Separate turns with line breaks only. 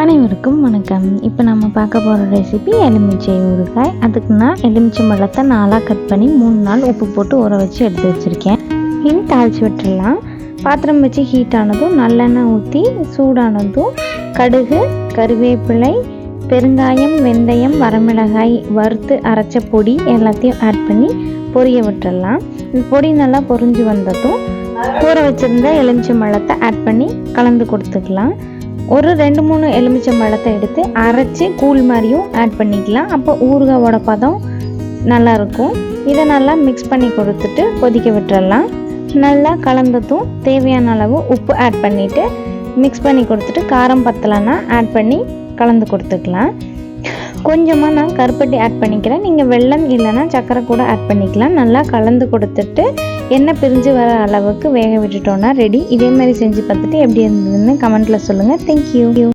அனைவருக்கும் வணக்கம். இப்போ நம்ம பார்க்க போகிற ரெசிபி எலுமிச்சை ஊறுகாய். அதுக்கு நான் எலுமிச்சை பழத்தை 4ஆக கட் பண்ணி 3 நாள் உப்பு போட்டு ஊற வச்சு எடுத்து வச்சுருக்கேன். இனி தாளித்து விட்டுடலாம். பாத்திரம் வச்சு ஹீட் ஆனதும் நல்லெண்ணெய் ஊற்றி சூடானதும் கடுகு, கருவேப்பிலை, பெருங்காயம், வெந்தயம், வரமிளகாய் வறுத்து அரைச்ச பொடி எல்லாத்தையும் ஆட் பண்ணி பொரிய விட்டுடலாம். இந்த பொடி நல்லா பொரிஞ்சு வந்ததும் ஊற வச்சுருந்த எலுமிச்சை பழத்தை ஆட் பண்ணி கலந்து கொடுத்துக்கலாம். ஒரு 2-3 எலுமிச்சை பழத்தை எடுத்து அரைச்சி கூழ் மாதிரியும் ஆட் பண்ணிக்கலாம். அப்போ ஊறுகாவோட பதம் நல்லாயிருக்கும். இதை நல்லா மிக்ஸ் பண்ணி கொடுத்துட்டு கொதிக்க விட்டுறலாம். நல்லா கலந்ததும் தேவையான அளவு உப்பு ஆட் பண்ணிவிட்டு மிக்ஸ் பண்ணி கொடுத்துட்டு காரம் பத்தலைன்னா ஆட் பண்ணி கலந்து கொடுத்துக்கலாம். கொஞ்சமாக நான் கருப்பட்டி ஆட் பண்ணிக்கிறேன். நீங்கள் வெல்லம் இல்லைன்னா சர்க்கரை கூட ஆட் பண்ணிக்கலாம். நல்லா கலந்து கொடுத்துட்டு எண்ணெய் பிரிஞ்சு வர அளவுக்கு வேக விட்டுட்டோன்னா ரெடி. இதே மாதிரி செஞ்சு பார்த்துட்டு எப்படி இருந்ததுன்னு கமெண்ட்டில் சொல்லுங்கள். தேங்க்யூ.